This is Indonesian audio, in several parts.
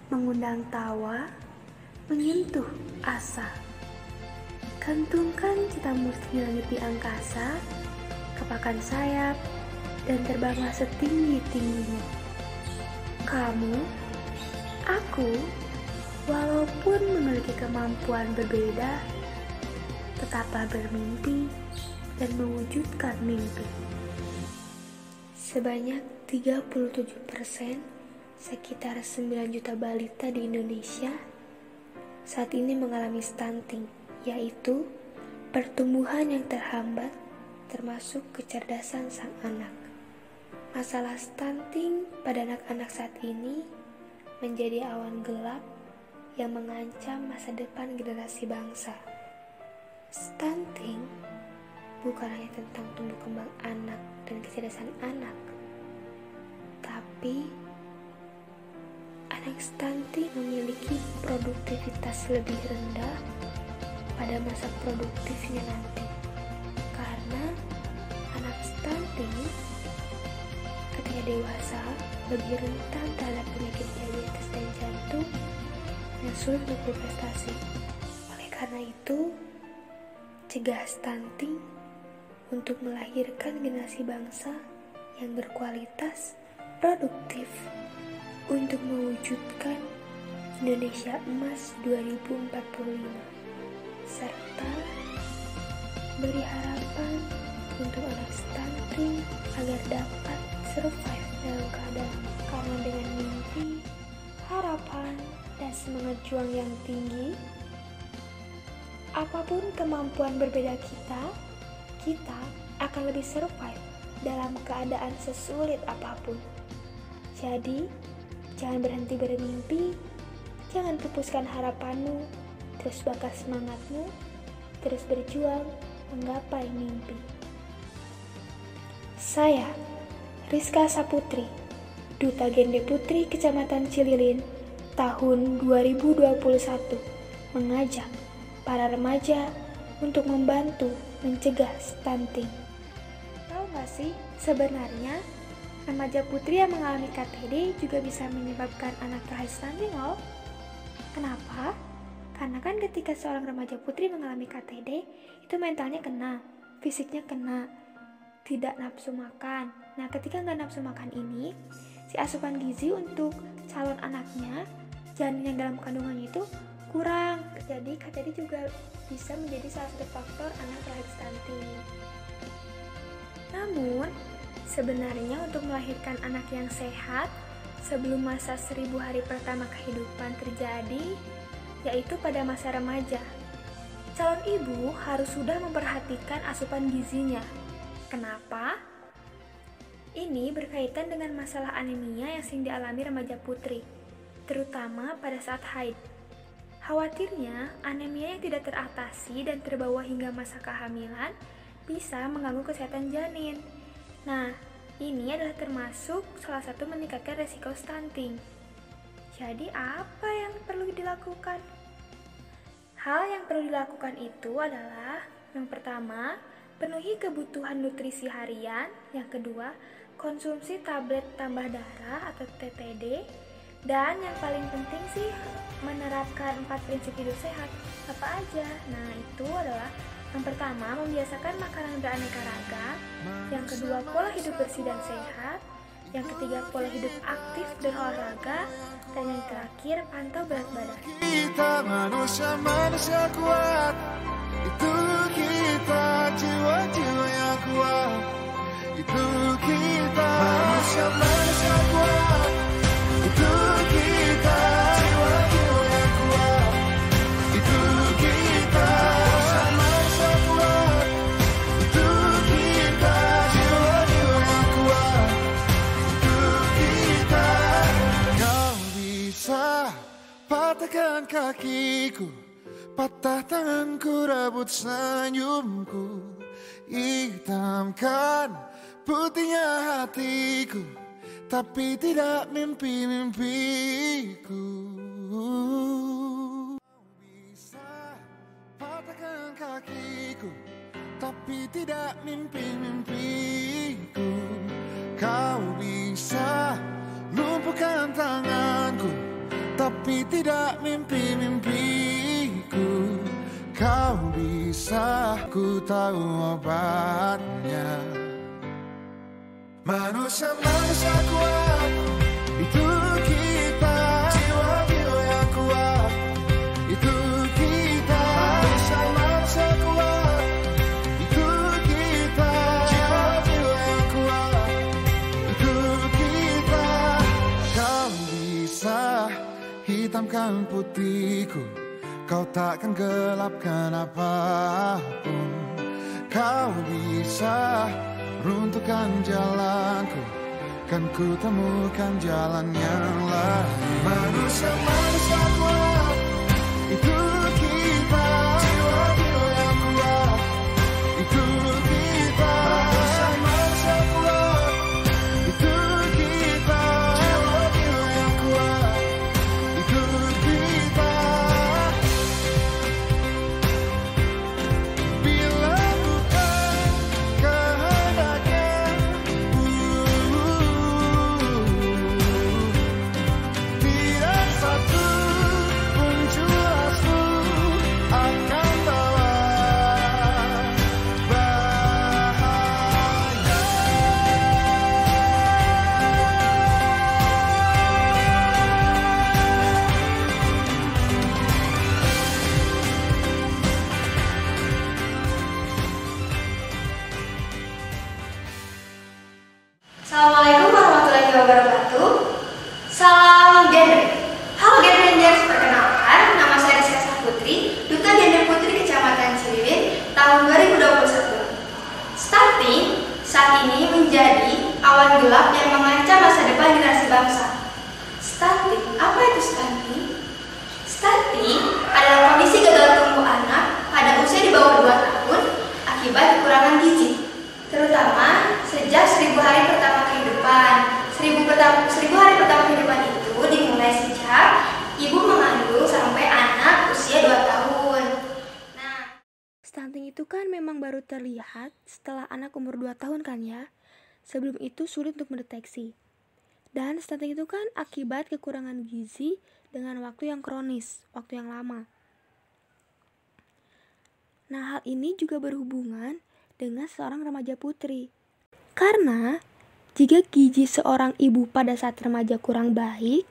mengundang tawa, menyentuh asa. Gantungkan citamu di langit di angkasa, kepakan sayap, dan terbanglah setinggi-tingginya. Kamu, aku, walaupun memiliki kemampuan berbeda, tetaplah bermimpi dan mewujudkan mimpi. Sebanyak 37%, sekitar 9 juta balita di Indonesia saat ini mengalami stunting, yaitu pertumbuhan yang terhambat termasuk kecerdasan sang anak. Masalah stunting pada anak-anak saat ini menjadi awan gelap yang mengancam masa depan generasi bangsa. Stunting bukan hanya tentang tumbuh kembang anak dan kecerdasan anak, tapi anak stunting memiliki produktivitas lebih rendah pada masa produktifnya nanti. Karena anak stunting ketika dewasa lebih rentan terhadap penyakit diabetes dan jantung yang sulit untuk berprestasi. Oleh karena itu, cegah stunting untuk melahirkan generasi bangsa yang berkualitas, produktif, untuk mewujudkan Indonesia Emas 2045, serta beri harapan untuk anak stunting agar dapat survive dalam keadaan, karena dengan mimpi, harapan, dan semangat juang yang tinggi, apapun kemampuan berbeda kita akan lebih survive dalam keadaan sesulit apapun. Jadi, jangan berhenti bermimpi, jangan pupuskan harapanmu, terus bakar semangatmu, terus berjuang menggapai mimpi. Saya, Rizka Saputri, Duta Gende Putri Kecamatan Cililin, tahun 2021, mengajak para remaja untuk membantu mencegah stunting. Tahu gak sih, sebenarnya remaja putri yang mengalami KTD juga bisa menyebabkan anak terakhir stunting loh. Kenapa? Karena kan ketika seorang remaja putri mengalami KTD, itu mentalnya kena, fisiknya kena, tidak nafsu makan. Nah, ketika nggak nafsu makan ini, si asupan gizi untuk calon anaknya, janin yang dalam kandungannya itu kurang. Jadi KTD juga bisa menjadi salah satu faktor anak terakhir stunting. Namun, sebenarnya untuk melahirkan anak yang sehat sebelum masa 1000 hari pertama kehidupan terjadi, yaitu pada masa remaja, calon ibu harus sudah memperhatikan asupan gizinya. Kenapa? Ini berkaitan dengan masalah anemia yang sering dialami remaja putri, terutama pada saat haid. Khawatirnya, anemia yang tidak teratasi dan terbawa hingga masa kehamilan bisa mengganggu kesehatan janin. Nah, ini adalah termasuk salah satu meningkatkan resiko stunting. Jadi, apa yang perlu dilakukan? Hal yang perlu dilakukan itu adalah, yang pertama, penuhi kebutuhan nutrisi harian. Yang kedua, konsumsi tablet tambah darah atau TTD. Dan yang paling penting sih, menerapkan 4 prinsip hidup sehat. Apa aja? Nah, itu adalah yang pertama, membiasakan makanan beraneka ragam. Yang kedua, pola hidup bersih dan sehat. Yang ketiga, pola hidup aktif dan olahraga. Dan yang terakhir, pantau berat badan. Kita manusia kuat, itu kita jiwa-jiwa yang kuat, itu kita manusia kuat, itu kita jiwa-jiwa yang kuat, itu kita manusia kuat, itu kita jiwa-jiwa yang kuat, itu kita. Kau bisa patahkan kakiku, patah tanganku, rebut senyumku, hitamkan putihnya hatiku, tapi tidak mimpi-mimpiku. Bisa patahkan kakiku, tapi tidak mimpi-mimpiku. Kau bisa lumpuhkan tanganku, tapi tidak mimpi-mimpiku. Kau bisa, ku tahu obatnya. Manusia-manusia kuat, itu kita. Jiwa-jiwa yang kuat, itu kita. Manusia-manusia kuat, itu kita. Jiwa-jiwa yang kuat, itu kita. Kau bisa hitamkan putihku, kau takkan gelapkan apapun. Kau bisa runtuhkan jalanku, kan ku temukan jalan yang lain. Manusia-manusia kuat, itu kita. Jiwa-jiwa yang kuat, itu kita. Manusia-manusia kuat, itu kita. Jiwa-jiwa yang kuat, itu kita. Bila bukan kehendaknya, tidak satu pun jelasmu akan bawa bahaya. Assalamualaikum warahmatullahi wabarakatuh. Salam gender. Halo Genderers, perkenalkan nama saya Rizka Saputri, Duta Gender Putri Kecamatan Ciliwin tahun 2021. Stunting saat ini menjadi awan gelap yang mengancam masa depan generasi bangsa. Stunting, apa itu stunting? Stunting adalah kondisi gagal tumbuh anak pada usia di bawah 2 tahun akibat kekurangan gizi, terutama sejak 1000 hari pertama kehidupan. 1000 hari pertama kehidupan itu dimulai sejak ibu mengandung sampai anak usia 2 tahun. Nah, Stunting itu kan memang baru terlihat setelah anak umur 2 tahun kan ya. Sebelum itu sulit untuk mendeteksi. Dan stunting itu kan akibat kekurangan gizi dengan waktu yang kronis, waktu yang lama. Nah, hal ini juga berhubungan dengan seorang remaja putri. Karena jika gizi seorang ibu pada saat remaja kurang baik,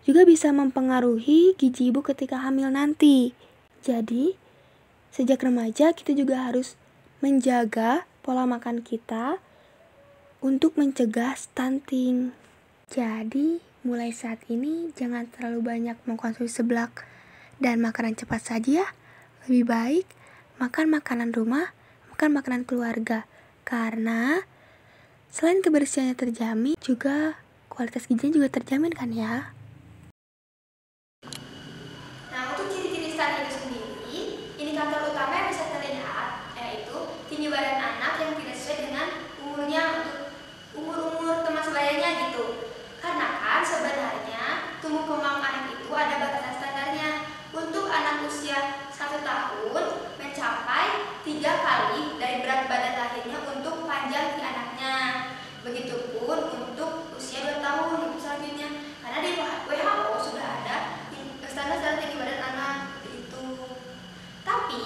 juga bisa mempengaruhi gizi ibu ketika hamil nanti. Jadi, sejak remaja kita juga harus menjaga pola makan kita untuk mencegah stunting. Jadi, mulai saat ini jangan terlalu banyak mengkonsumsi seblak dan makanan cepat saja ya. Lebih baik makan makanan rumah, makan makanan keluarga. Karena selain kebersihannya terjamin, juga kualitas gizinya juga terjamin kan ya. Nah, untuk ciri-ciri stunting itu sendiri, indikator utama yang bisa terlihat yaitu tinggi badan anak yang tidak sesuai dengan umurnya, umur teman sebayanya gitu. Karena kan sebenarnya tumbuh kembang anak itu ada batasan standarnya. Untuk anak usia 1 tahun mencapai 3 kali dari berat badan lahirnya untuk panjang di anaknya. Begitupun untuk usia 2 tahun untuk selanjutnya. Karena di WHO sudah ada standar tinggi badan anak itu. Tapi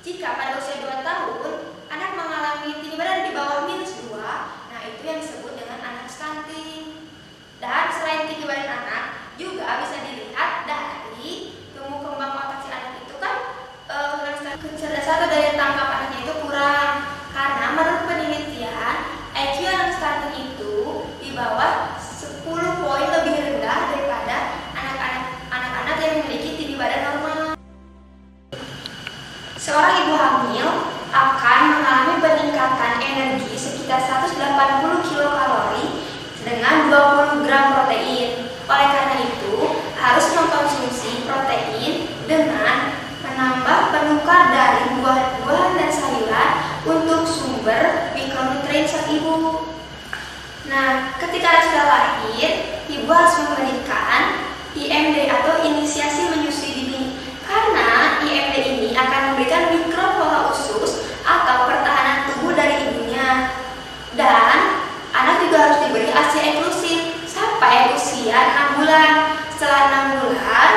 jika pada usia 2 tahun anak mengalami tinggi badan di bawah -2, nah itu yang disebut dengan anak stunting. Dan selain tinggi badan anak juga bisa dilihat dari tumbuh kembang otak si anak itu kan kecerdasan atau daya tangkap anaknya itu kurang. Karena menurut penelitian IQ anak stunting itu di bawah 10 poin lebih rendah daripada anak-anak yang memiliki tinggi badan normal. Seorang ibu hamil akan mengalami peningkatan energi sekitar 180 kilokalori dengan 20 gram protein. Oleh karena itu, harus mengkonsumsi protein dengan menambah penukar dari buah-buahan dan sayuran untuk sumber mikronutrien sang ibu. Nah, ketika anak sudah lahir, ibu harus memberikan IMD atau inisiasi menyusui dini. Karena IMD ini akan memberikan mikropola usus atau pertahanan tubuh dari ibunya. Dan anak juga harus diberi ASI eksklusif sampai usia 6 bulan. Setelah 6 bulan,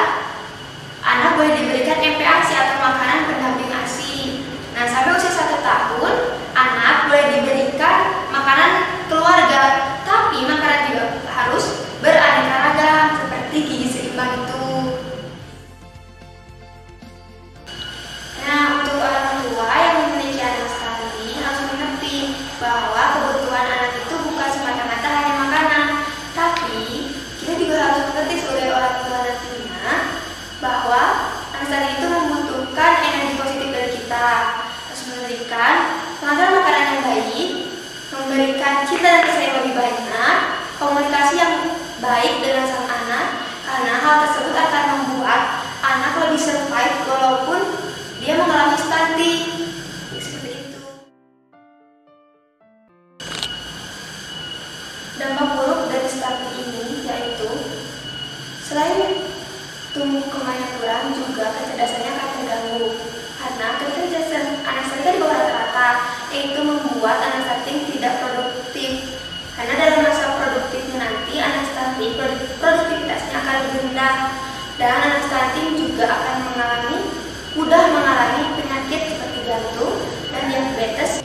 anak boleh diberikan MPASI atau makanan pendamping ASI. Nah, sampai usia 1 tahun, anak boleh diberikan makanan keluarga, tapi makanan juga harus beraneka ragam seperti gizi seimbang itu. Nah, untuk orang tua yang memiliki anak stunting harus mengerti bahwa kebutuhan anak itu bukan semata-mata hanya makanan, tapi kita juga harus mengerti sebagai orang tua nantinya bahwa anak stunting itu membutuhkan energi positif dari kita. Harus memberikan pengatur makanan yang baik, memberikan cinta dan kasih yang lebih banyak, komunikasi yang baik dengan sang anak, karena hal tersebut akan membuat anak lebih survive walaupun dia mengalami stunting. Seperti itu. Dampak buruk dari stunting ini yaitu selain tumbuh kembangnya kurang, juga kecerdasannya akan terganggu. Karena kecerdasan anak stunting di bawah rata-rata, yaitu membuat anak stunting tidak produktif. Karena dalam masa produktifnya nanti anak stunting produktivitasnya akan lebih rendah, dan anak stunting juga akan mudah mengalami penyakit seperti jantung dan diabetes.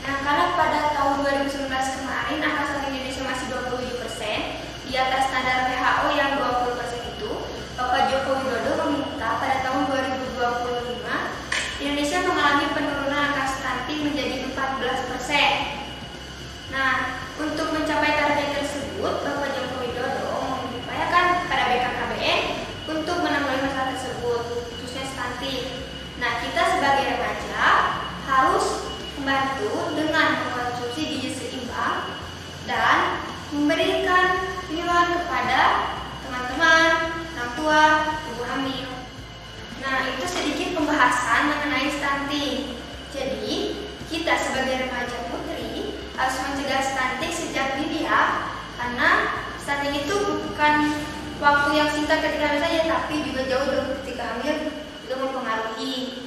Nah, karena pada tahun 2019 kemarin angka stunting di Indonesia masih 27%, di atas standar WHO yang 20% itu, Bapak Joko Widodo meminta pada tahun 2025 Indonesia mengalami penurunan angka stunting menjadi 14%. Nah, untuk mencapai target tersebut, Bapak Joko Widodo mengupayakan pada BKKBN untuk menanggulangi masalah tersebut, khususnya stunting. Nah, kita sebagai remaja harus membantu dengan mengkonsumsi gizi seimbang dan memberikan himbauan kepada teman-teman, orang tua, ibu hamil. Nah, itu sedikit pembahasan mengenai stunting. Jadi, kita sebagai remaja putri harus mencegah stunting sejak dini ya, karena stunting itu bukan waktu yang singkat ketika hamil saja, tapi juga jauh-jauh ketika hamil juga mempengaruhi.